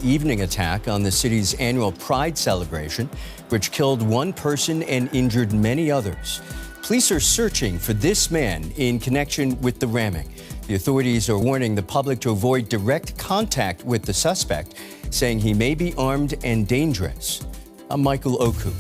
Evening attack on the city's annual Pride celebration, which killed one person and injured many others. Police are searching for this man in connection with the ramming. The authorities are warning the public to avoid direct contact with the suspect, saying he may be armed and dangerous. I'm Michael Oku.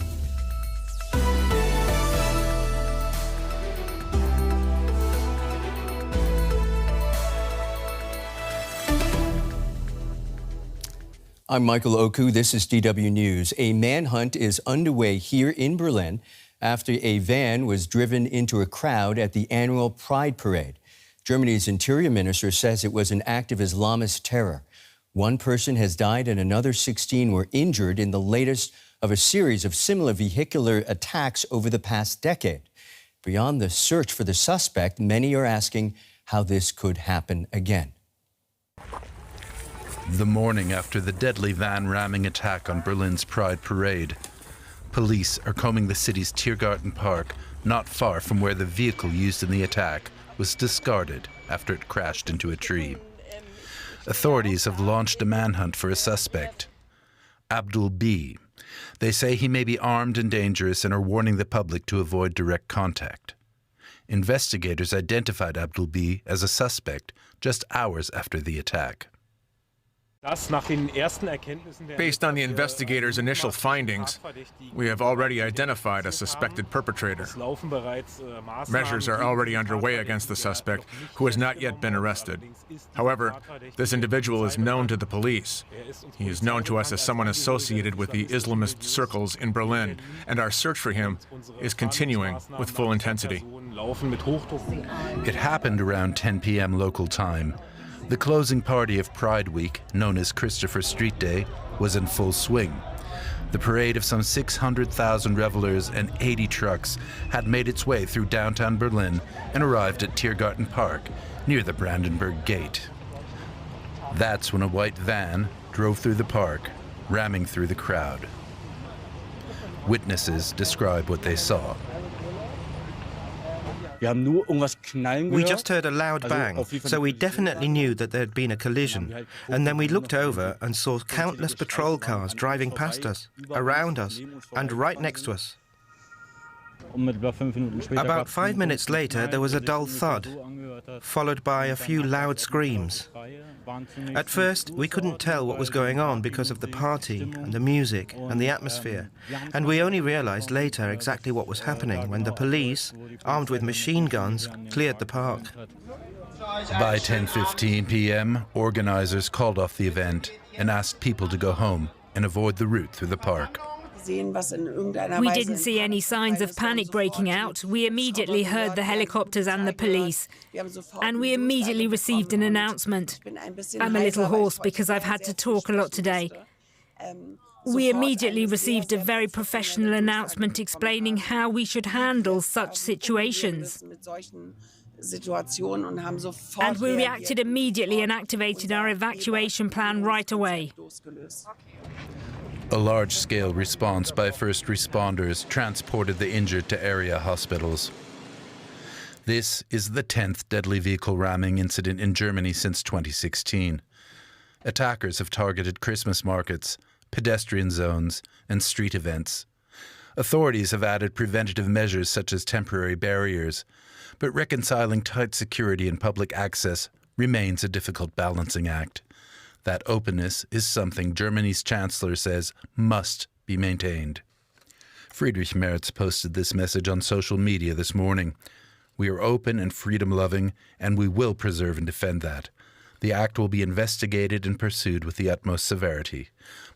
I'm Michael Oku. This is DW News. A manhunt is underway here in Berlin after a van was driven into a crowd at the annual Pride parade. Germany's interior minister says it was an act of Islamist terror. One person has died and another 16 were injured in the latest of a series of similar vehicular attacks over the past decade. Beyond the search for the suspect, many are asking how this could happen again. The morning after the deadly van ramming attack on Berlin's Pride parade, police are combing the city's Tiergarten Park, not far from where the vehicle used in the attack was discarded after it crashed into a tree. Authorities have launched a manhunt for a suspect, Abdul B. They say he may be armed and dangerous and are warning the public to avoid direct contact. Investigators identified Abdul B as a suspect just hours after the attack. Based on the investigators' initial findings, we have already identified a suspected perpetrator. Measures are already underway against the suspect, who has not yet been arrested. However, this individual is known to the police. He is known to us as someone associated with the Islamist circles in Berlin, and our search for him is continuing with full intensity. It happened around 10 p.m. local time. The closing party of Pride Week, known as Christopher Street Day, was in full swing. The parade of some 600,000 revelers and 80 trucks had made its way through downtown Berlin and arrived at Tiergarten Park, near the Brandenburg Gate. That's when a white van drove through the park, ramming through the crowd. Witnesses describe what they saw. We just heard a loud bang, so we definitely knew that there had been a collision. And then we looked over and saw countless patrol cars driving past us, around us, and right next to us. About 5 minutes later, there was a dull thud, followed by a few loud screams. At first, we couldn't tell what was going on because of the party and the music and the atmosphere, and we only realized later exactly what was happening when the police, armed with machine guns, cleared the park. By 10:15 p.m., organizers called off the event and asked people to go home and avoid the route through the park. We didn't see any signs of panic breaking out. We immediately heard the helicopters and the police. And we immediately received an announcement. I'm a little hoarse because I've had to talk a lot today. We immediately received a very professional announcement explaining how we should handle such situations. And we reacted immediately and activated our evacuation plan right away. A large-scale response by first responders transported the injured to area hospitals. This is the 10th deadly vehicle ramming incident in Germany since 2016. Attackers have targeted Christmas markets, pedestrian zones, and street events. Authorities have added preventative measures such as temporary barriers, but reconciling tight security and public access remains a difficult balancing act. That openness is something Germany's Chancellor says must be maintained. Friedrich Merz posted this message on social media this morning. We are open and freedom-loving, and we will preserve and defend that. The act will be investigated and pursued with the utmost severity.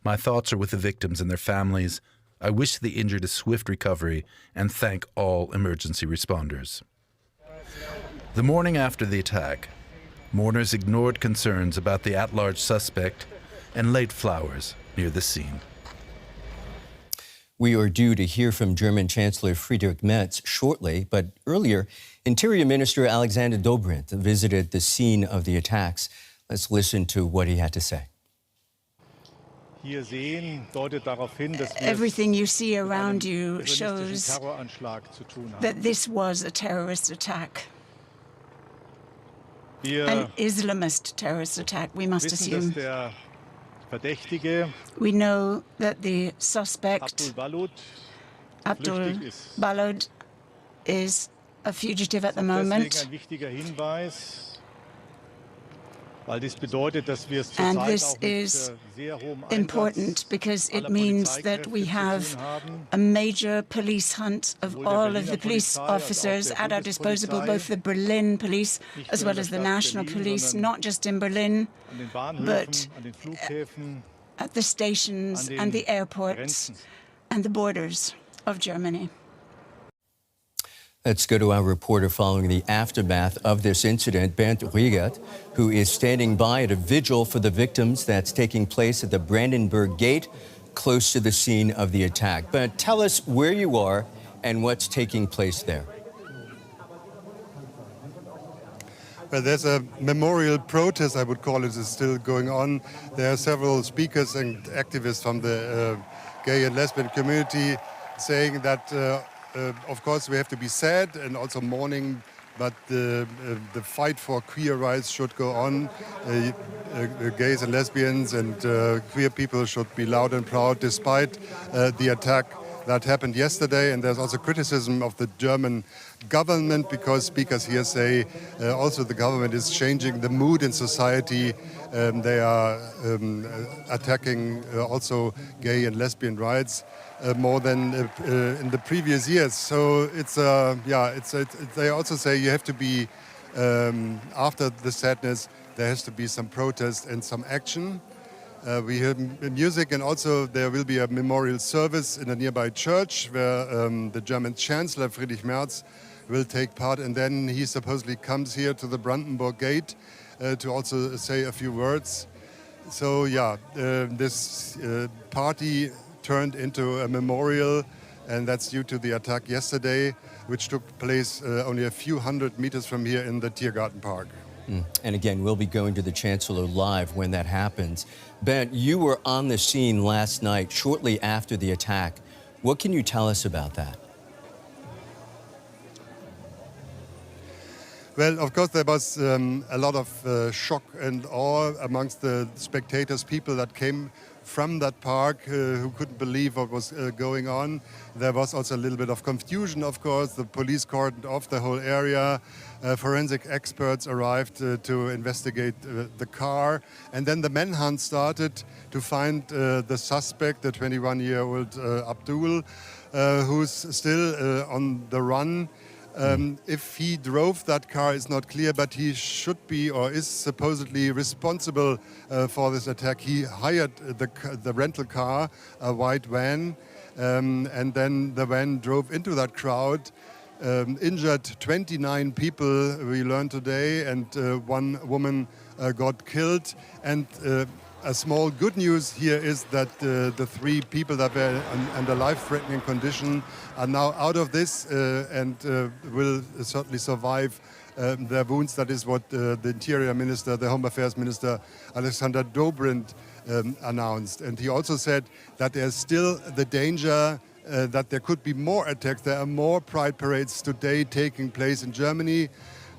My thoughts are with the victims and their families. I wish the injured a swift recovery and thank all emergency responders. The morning after the attack, mourners ignored concerns about the at-large suspect and laid flowers near the scene. We are due to hear from German Chancellor Friedrich Merz shortly, but earlier, Interior Minister Alexander Dobrindt visited the scene of the attacks. Let's listen to what he had to say. Everything you see around you shows that this was a terrorist attack. An Islamist terrorist attack, we must assume. We know that the suspect, Abdul Balod, is a fugitive at the moment. And this is important because it means that we have a major police hunt of all of the police officers at our disposal, both the Berlin police as well as the national police, not just in Berlin, but at the stations and the airports and the borders of Germany. Let's go to our reporter following the aftermath of this incident, Bernd Riegert, who is standing by at a vigil for the victims that's taking place at the Brandenburg Gate, close to the scene of the attack. But tell us where you are and what's taking place there. Well, there's a memorial protest, I would call it, is still going on. There are several speakers and activists from the gay and lesbian community saying that of course, we have to be sad and also mourning, but the fight for queer rights should go on. Gays and lesbians and queer people should be loud and proud despite the attack that happened yesterday. And there's also criticism of the German government because speakers here say also the government is changing the mood in society. They are attacking also gay and lesbian rights more than in the previous years. So it's they also say you have to be after the sadness there has to be some protest and some action. We hear music, and also there will be a memorial service in a nearby church where the German Chancellor Friedrich Merz will take part, and then he supposedly comes here to the Brandenburg Gate to also say a few words. So yeah, this party turned into a memorial, and that's due to the attack yesterday, which took place only a few hundred meters from here in the Tiergarten Park. And again, we'll be going to the Chancellor live when that happens. Ben, you were on the scene last night, shortly after the attack. What can you tell us about that? Well, of course, there was a lot of shock and awe amongst the spectators, people that came from that park who couldn't believe what was going on. There was also a little bit of confusion, of course. The police cordoned off the whole area. Forensic experts arrived to investigate the car. And then the manhunt started to find the suspect, the 21-year-old Abdul, who's still on the run. If he drove that car is not clear, but he should be or is supposedly responsible for this attack. He hired the rental car, a white van, and then the van drove into that crowd, injured 29 people, we learned today, and one woman got killed. And a small good news here is that the three people that were under life-threatening condition are now out of this and will certainly survive their wounds. That is what the Interior Minister, the Home Affairs Minister, Alexander Dobrindt, announced. And he also said that there's still the danger that there could be more attacks. There are more pride parades today taking place in Germany.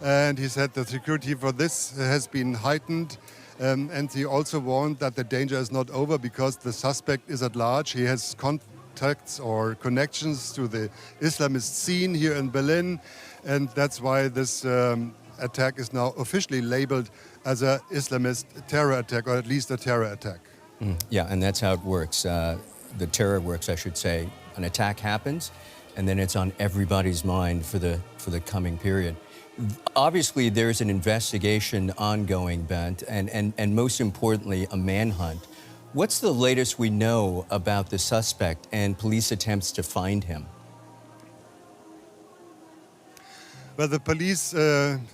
And he said the security for this has been heightened. And he also warned that the danger is not over because the suspect is at large. He has contacts or connections to the Islamist scene here in Berlin. And that's why this attack is now officially labeled as an Islamist terror attack, or at least a terror attack. Yeah, and that's how it works. The terror works, I should say. An attack happens, and then it's on everybody's mind for the coming period. Obviously, there's an investigation ongoing, Bent, and most importantly, a manhunt. What's the latest we know about the suspect and police attempts to find him? Well, the police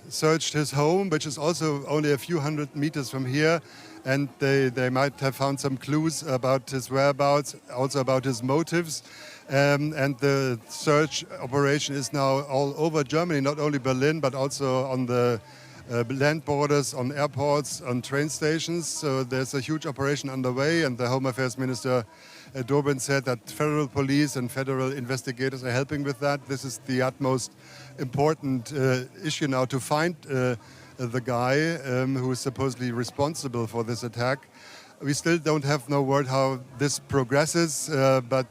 searched his home, which is also only a few hundred meters from here, and they might have found some clues about his whereabouts, also about his motives. And the search operation is now all over Germany, not only Berlin, but also on the land borders, on airports, on train stations. So there's a huge operation underway, and the Home Affairs Minister Dobrindt said that federal police and federal investigators are helping with that. This is the utmost important issue now, to find the guy who is supposedly responsible for this attack. We still don't have no word how this progresses, but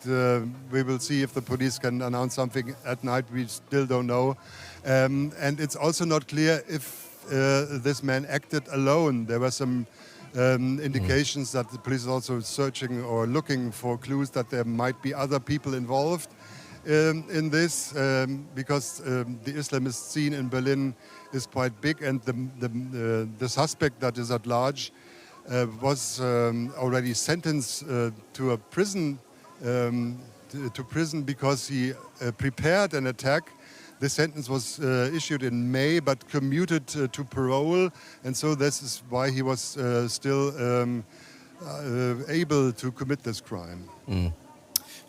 we will see if the police can announce something at night. We still don't know. And it's also not clear if this man acted alone. There were some indications that the police is also searching or looking for clues that there might be other people involved in this, because the Islamist scene in Berlin is quite big, and the suspect that is at large was already sentenced to a prison, to prison because he prepared an attack. The sentence was issued in May, but commuted to parole, and so this is why he was still able to commit this crime.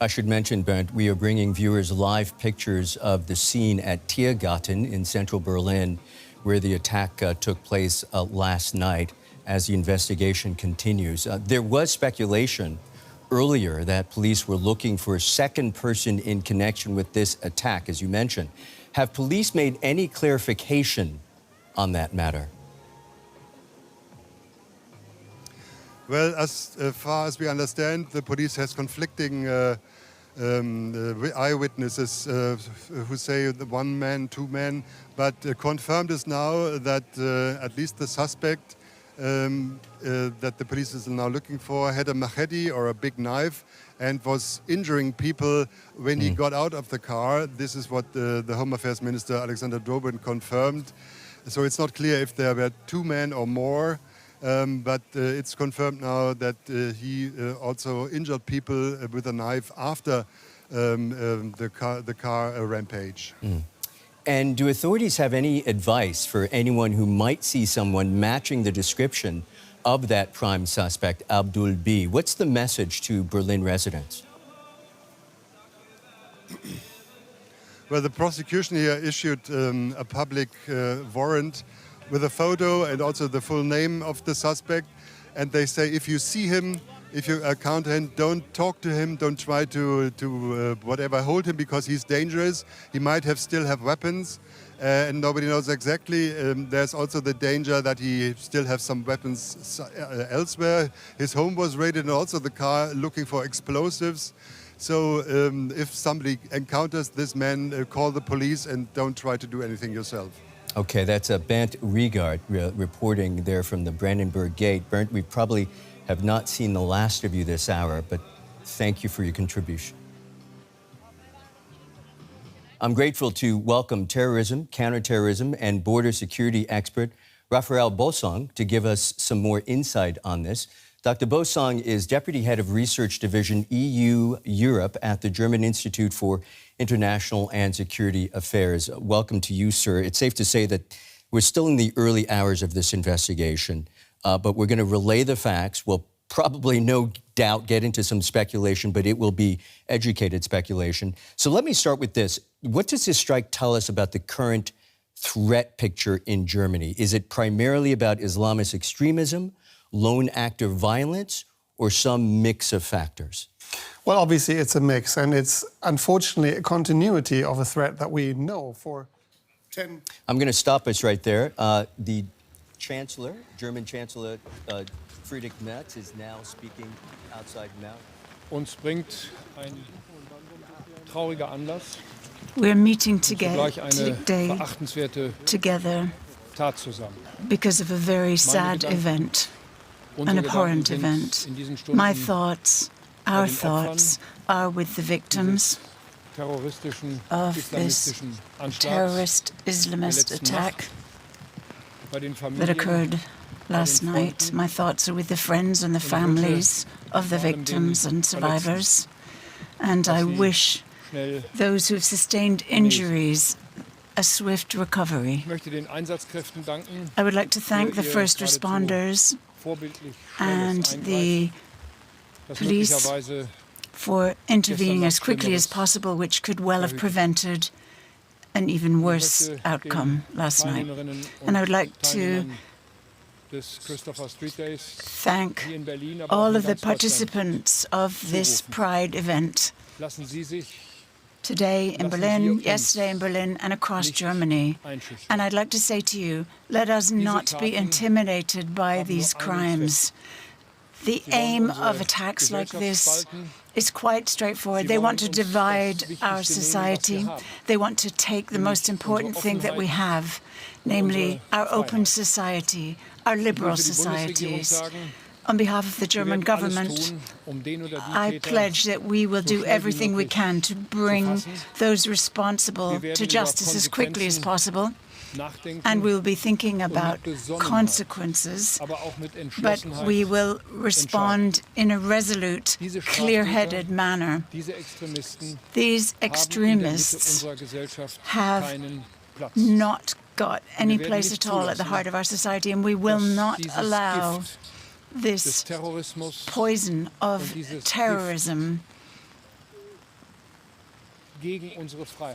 I should mention, Bernd, we are bringing viewers live pictures of the scene at Tiergarten in central Berlin, where the attack took place last night as the investigation continues. There was speculation earlier that police were looking for a second person in connection with this attack, as you mentioned. Have police made any clarification on that matter? Well, as far as we understand, the police has conflicting eyewitnesses who say one man, two men, but confirmed is now that at least the suspect that the police is now looking for had a machete or a big knife and was injuring people when he got out of the car. This is what the Home Affairs Minister Alexander Dobrin confirmed. So it's not clear if there were two men or more, but it's confirmed now that he also injured people with a knife after the car rampage. And do authorities have any advice for anyone who might see someone matching the description of that prime suspect, Abdul B? What's the message to Berlin residents? Well, the prosecution here issued a public warrant with a photo and also the full name of the suspect. And they say if you see him, if you encounter him, don't talk to him, don't try to whatever, hold him because he's dangerous. He might still have weapons, and nobody knows exactly. There's also the danger that he still has some weapons elsewhere. His home was raided, and also the car looking for explosives. So if somebody encounters this man, call the police and don't try to do anything yourself. Okay, that's Bernd Riegard reporting there from the Brandenburg Gate. Bernd, we probably have not seen the last of you this hour, but thank you for your contribution. I'm grateful to welcome terrorism, counterterrorism, and border security expert Raphael Bossong to give us some more insight on this. Dr. Bossong is Deputy Head of Research Division EU Europe at the German Institute for International and Security Affairs. Welcome to you, sir. It's safe to say that we're still in the early hours of this investigation, but we're going to relay the facts. We'll probably, no doubt, get into some speculation, but it will be educated speculation. So let me start with this. What does this strike tell us about the current threat picture in Germany? Is it primarily about Islamist extremism, lone actor violence, or some mix of factors? Well, obviously it's a mix, and it's unfortunately a continuity of a threat that we know for 10... I'm going to stop us right there. The Chancellor, German Chancellor Friedrich Merz, is now speaking outside now. Uns bringt ein trauriger Anlass. We're meeting Today together Tat zusammen. because of a very sad event, an abhorrent event. My thoughts, our thoughts, are with the victims of this terrorist Islamist attack that occurred last night. My thoughts are with the friends and the families of the victims and survivors, and I wish those who have sustained injuries a swift recovery. I would like to thank the first responders and the police for intervening as quickly as possible, which could well have prevented an even worse outcome last night. And I would like to thank all of the participants of this Pride event today in Berlin, yesterday in Berlin, and across Germany. And I'd like to say to you, let us not be intimidated by these crimes. The aim of attacks like this is quite straightforward. They want to divide our society. They want to take the most important thing that we have, namely our open society, our liberal societies. On behalf of the German government, I pledge that we will do everything we can to bring those responsible to justice as quickly as possible. And we will be thinking about consequences, but we will respond in a resolute, clear-headed manner. These extremists have not got any place at all at the heart of our society, and we will not allow this poison of terrorism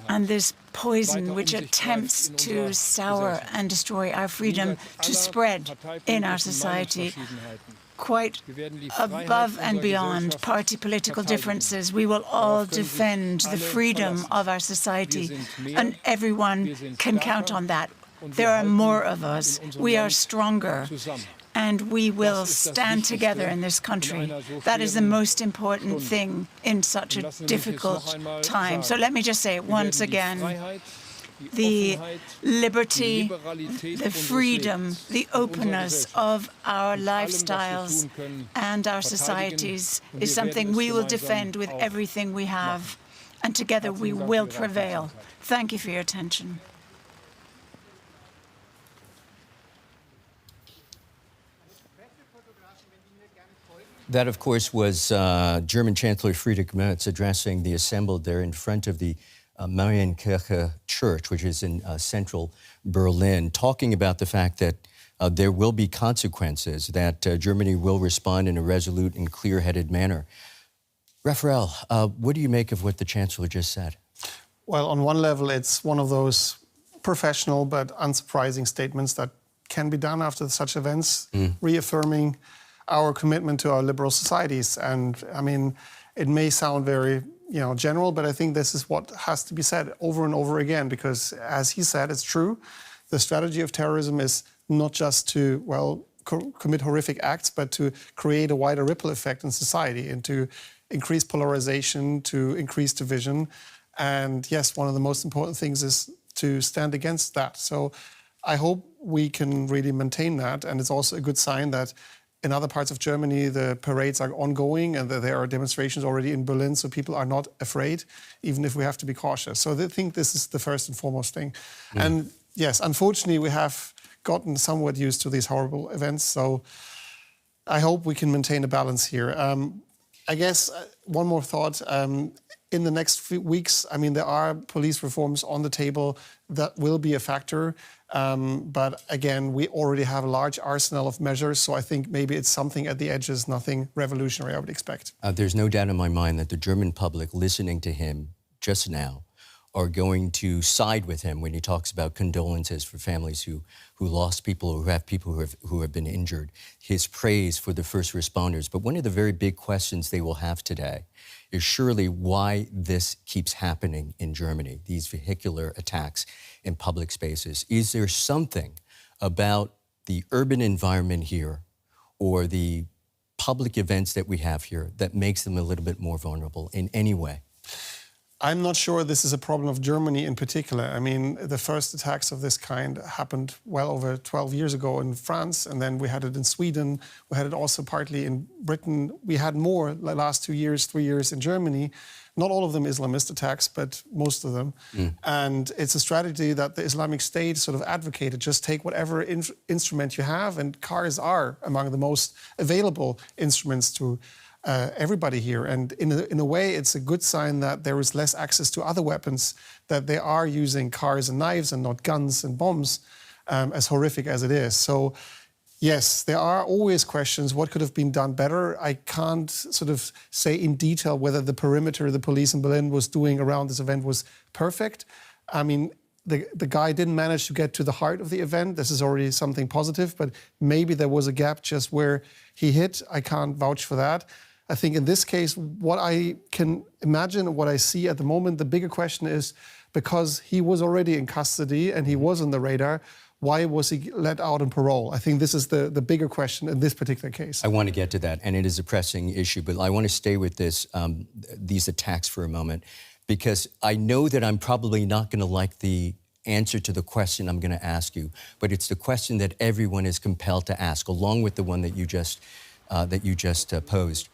and this poison which attempts to sour and destroy our freedom to spread in our society. Quite above and beyond party political differences, we will all defend the freedom of our society, and everyone can count on that. There are more of us. We are stronger. And we will stand together in this country. That is the most important thing in such a difficult time. So let me just say it once again. The liberty, the freedom, the openness of our lifestyles and our societies is something we will defend with everything we have. And together we will prevail. Thank you for your attention. That, of course, was German Chancellor Friedrich Merz addressing the assembled there in front of the Marienkirche Church, which is in central Berlin, talking about the fact that there will be consequences, that Germany will respond in a resolute and clear-headed manner. Raphael, what do you make of what the Chancellor just said? Well, on one level, it's one of those professional but unsurprising statements that can be done after such events, reaffirming our commitment to our liberal societies. And I mean, it may sound very, general, but I think this is what has to be said over and over again, because as he said, it's true. The strategy of terrorism is not just to, commit horrific acts, but to create a wider ripple effect in society and to increase polarization, to increase division. And yes, one of the most important things is to stand against that. So I hope we can really maintain that. And it's also a good sign that in other parts of Germany, the parades are ongoing and that there are demonstrations already in Berlin, so people are not afraid, even if we have to be cautious. So I think this is the first and foremost thing. And yes, unfortunately, we have gotten somewhat used to these horrible events, so I hope we can maintain a balance here. I guess one more thought. In the next few weeks, I mean, there are police reforms on the table that will be a factor. But again, we already have a large arsenal of measures, so I think maybe it's something at the edges, nothing revolutionary, I would expect. There's no doubt in my mind that the German public listening to him just now are going to side with him when he talks about condolences for families who lost people, who have people who have been injured, his praise for the first responders. But one of the very big questions they will have today is surely why this keeps happening in Germany, these vehicular attacks in public spaces. Is there something about the urban environment here or the public events that we have here that makes them a little bit more vulnerable in any way? I'm not sure this is a problem of Germany in particular. I mean, the first attacks of this kind happened well over 12 years ago in France, and then we had it in Sweden. We had it also partly in Britain. We had more the last 2 years, 3 years in Germany. Not all of them Islamist attacks, but most of them. And it's a strategy that the Islamic State sort of advocated. Just take whatever instrument you have, and cars are among the most available instruments to everybody here. And in a way, it's a good sign that there is less access to other weapons, that they are using cars and knives and not guns and bombs, as horrific as it is. So yes, there are always questions. What could have been done better? I can't sort of say in detail whether the perimeter the police in Berlin was doing around this event was perfect. I mean, the guy didn't manage to get to the heart of the event. This is already something positive, but maybe there was a gap just where he hit. I can't vouch for that. I think in this case, what I can imagine, what I see at the moment, the bigger question is, because he was already in custody and he was on the radar, Why was he let out on parole? I think this is the bigger question in this particular case. I want to get to that, and it is a pressing issue, but I want to stay with these attacks for a moment, because I know that I'm probably not going to like the answer to the question I'm going to ask you, but it's the question that everyone is compelled to ask, along with the one that you just posed.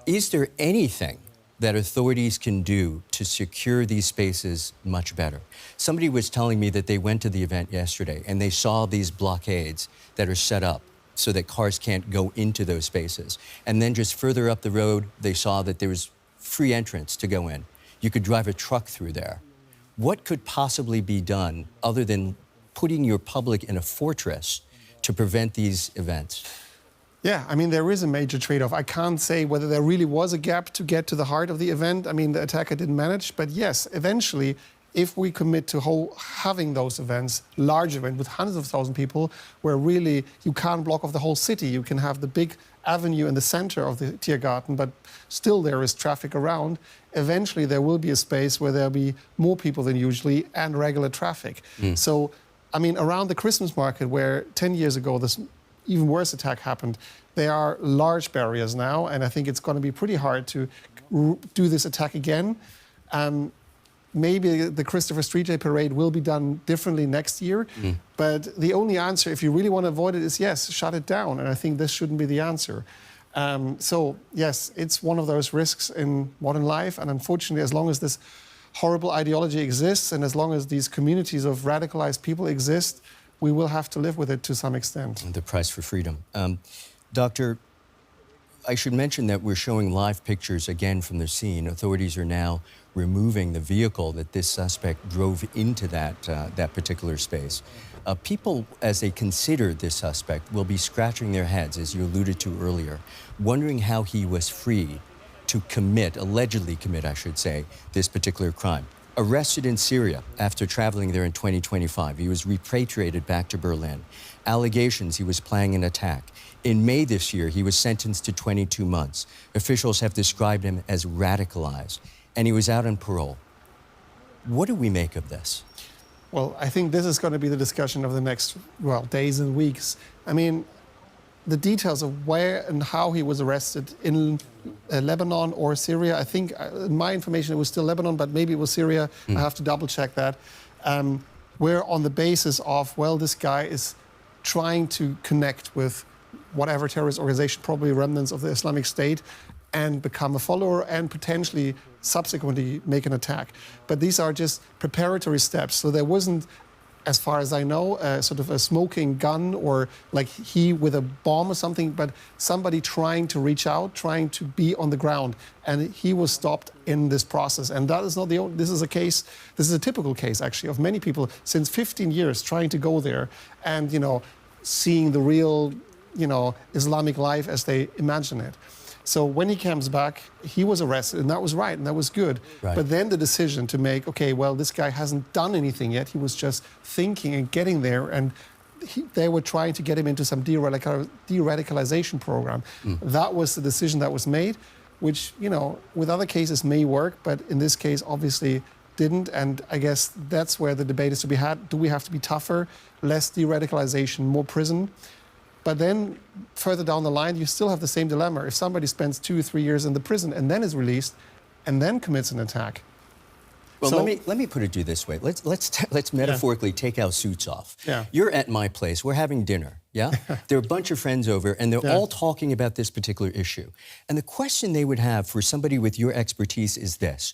Is there anything that authorities can do to secure these spaces much better? Somebody was telling me that they went to the event yesterday and they saw these blockades that are set up so that cars can't go into those spaces. And then just further up the road, they saw that there was free entrance to go in. You could drive a truck through there. What could possibly be done other than putting your public in a fortress to prevent these events? Yeah, I mean, there is a major trade-off. I can't say whether there really was a gap to get to the heart of the event. I mean, the attacker didn't manage. But yes, eventually, if we commit to having those events, large events with hundreds of thousands of people, where really you can't block off the whole city. You can have the big avenue in the center of the Tiergarten, but still there is traffic around. Eventually, there will be a space where there'll be more people than usually and regular traffic. So, I mean, around the Christmas market, where 10 years ago this even worse attack happened, there are large barriers now, and I think it's going to be pretty hard to do this attack again. Maybe the Christopher Street Day parade will be done differently next year, but the only answer, if you really want to avoid it, is yes, shut it down, and I think this shouldn't be the answer. So yes, it's one of those risks in modern life, and unfortunately, as long as this horrible ideology exists, and as long as these communities of radicalized people exist, we will have to live with it to some extent. The price for freedom. Doctor, I should mention that we're showing live pictures again from the scene. Authorities are now removing the vehicle that this suspect drove into that particular space. People, as they consider this suspect, will be scratching their heads, as you alluded to earlier, wondering how he was free to allegedly commit, I should say, this particular crime. Arrested in Syria after traveling there in 2025. He was repatriated back to Berlin. Allegations he was planning an attack. In May this year, he was sentenced to 22 months. Officials have described him as radicalized, and he was out on parole. What do we make of this? Well, I think this is going to be the discussion of the next, days and weeks. I mean, the details of where and how he was arrested in Lebanon or Syria, I think, in my information, it was still Lebanon, but maybe it was Syria. I have to double check that. Were on the basis of, this guy is trying to connect with whatever terrorist organization, probably remnants of the Islamic State, and become a follower and potentially subsequently make an attack. But these are just preparatory steps. So there wasn't, as far as I know, sort of a smoking gun or like he with a bomb or something, but somebody trying to reach out, trying to be on the ground. And he was stopped in this process. And that is not the only, this is a typical case, actually, of many people since 15 years trying to go there and, seeing the real, Islamic life as they imagine it. So when he comes back, he was arrested, and that was right, and that was good. Right. But then the decision to make, this guy hasn't done anything yet. He was just thinking and getting there, and they were trying to get him into some de-radicalization program. That was the decision that was made, which, with other cases may work, but in this case, obviously didn't. And I guess that's where the debate is to be had. Do we have to be tougher, less de-radicalization, more prison? But then further down the line, you still have the same dilemma. If somebody spends 2 or 3 years in the prison and then is released and then commits an attack. Well, let me put it to you this way. Let's metaphorically take our suits off. Yeah. You're at my place. We're having dinner. Yeah. There are a bunch of friends over, and they're all talking about this particular issue. And the question they would have for somebody with your expertise is this: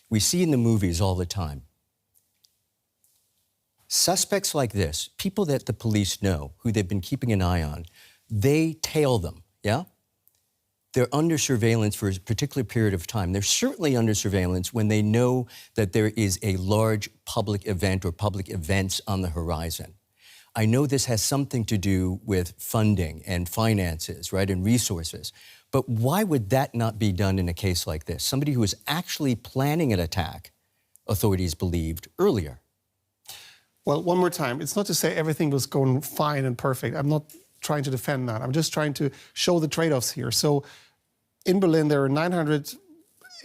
we see in the movies all the time. Suspects like this, people that the police know, who they've been keeping an eye on, they tail them, yeah? They're under surveillance for a particular period of time. They're certainly under surveillance when they know that there is a large public event or public events on the horizon. I know this has something to do with funding and finances, right, and resources. But why would that not be done in a case like this? Somebody who is actually planning an attack, authorities believed earlier. Well, one more time, it's not to say everything was going fine and perfect. I'm not trying to defend that. I'm just trying to show the trade-offs here. So in Berlin, there are 900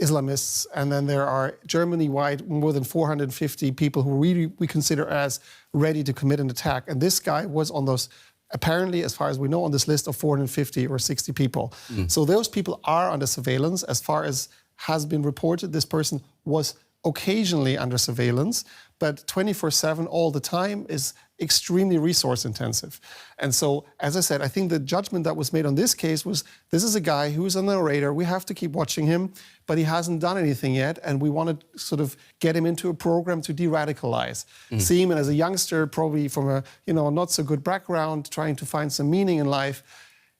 Islamists, and then there are Germany-wide more than 450 people who really we consider as ready to commit an attack. And this guy was on those, apparently, as far as we know, on this list of 450 or 60 people. So those people are under surveillance. As far as has been reported, this person was occasionally under surveillance, but 24/7 all the time is extremely resource intensive. And so, as I said, I think the judgment that was made on this case was, this is a guy who's on the radar, we have to keep watching him, but he hasn't done anything yet, and we want to sort of get him into a program to de-radicalize. See him as a youngster, probably from a not so good background, trying to find some meaning in life,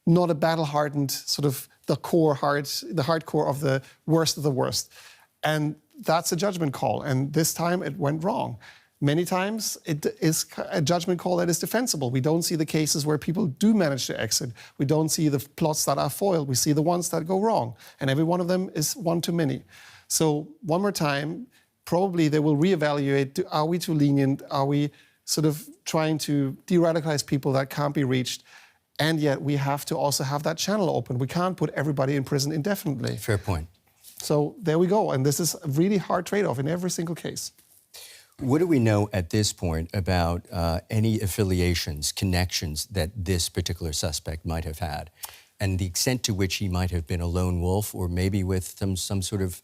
not a battle-hardened, sort of the hardcore of the worst. And that's a judgment call, and this time it went wrong. Many times it is a judgment call that is defensible. We don't see the cases where people do manage to exit. We don't see the plots that are foiled. We see the ones that go wrong, and every one of them is one too many. So one more time, probably they will reevaluate, are we too lenient? Are we sort of trying to de-radicalize people that can't be reached? And yet we have to also have that channel open. We can't put everybody in prison indefinitely. Fair point. So there we go. And this is a really hard trade-off in every single case. What do we know at this point about any affiliations, connections that this particular suspect might have had, and the extent to which he might have been a lone wolf, or maybe with some sort of,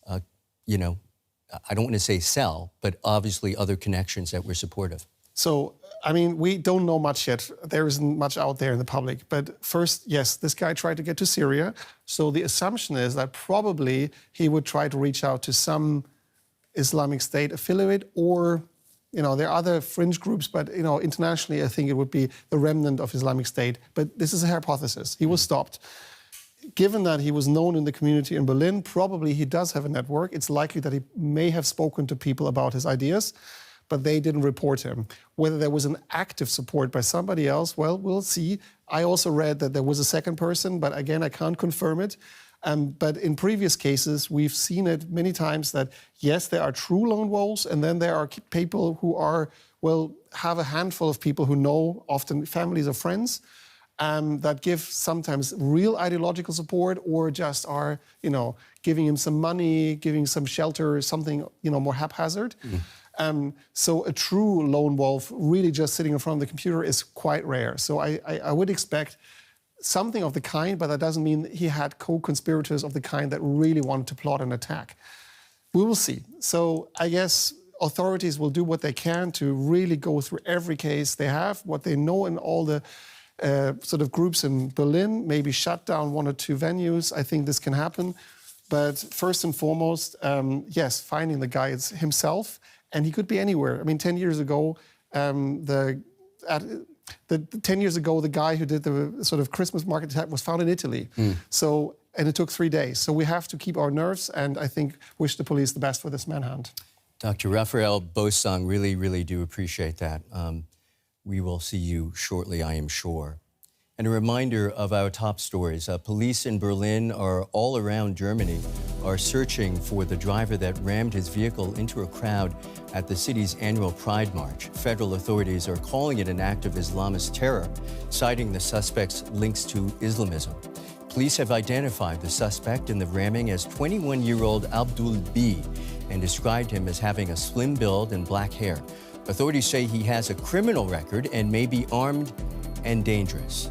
I don't want to say cell, but obviously other connections that were supportive? So, I mean, we don't know much yet. There isn't much out there in the public. But first, yes, this guy tried to get to Syria. So the assumption is that probably he would try to reach out to some Islamic State affiliate, or, there are other fringe groups, but, internationally, I think it would be the remnant of Islamic State. But this is a hypothesis. He was stopped. Given that he was known in the community in Berlin, probably he does have a network. It's likely that he may have spoken to people about his ideas, but they didn't report him. Whether there was an active support by somebody else, well, we'll see. I also read that there was a second person, but again, I can't confirm it. But in previous cases, we've seen it many times that, yes, there are true lone wolves, and then there are people who are, have a handful of people who know, often families or friends, that give sometimes real ideological support, or just are, giving him some money, giving some shelter, something, more haphazard. So a true lone wolf really just sitting in front of the computer is quite rare. So I would expect something of the kind, but that doesn't mean he had co-conspirators of the kind that really wanted to plot an attack. We will see. So I guess authorities will do what they can to really go through every case they have, what they know in all the sort of groups in Berlin, maybe shut down one or two venues. I think this can happen. But first and foremost, yes, finding the guy himself, and he could be anywhere. I mean, 10 years ago, the 10 years ago, the guy who did the sort of Christmas market attack was found in Italy. So, and it took 3 days. So we have to keep our nerves, and I think wish the police the best for this manhunt. Dr. Raphael Bosang, really, really do appreciate that. We will see you shortly, I am sure. And a reminder of our top stories. Police in Berlin are all around Germany are searching for the driver that rammed his vehicle into a crowd at the city's annual Pride March. Federal authorities are calling it an act of Islamist terror, citing the suspect's links to Islamism. Police have identified the suspect in the ramming as 21-year-old Abdul B and described him as having a slim build and black hair. Authorities say he has a criminal record and may be armed and dangerous.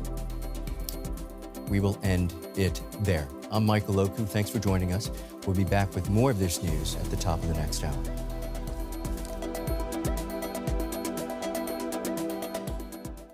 We will end it there. I'm Michael Oku. Thanks for joining us. We'll be back with more of this news at the top of the next hour.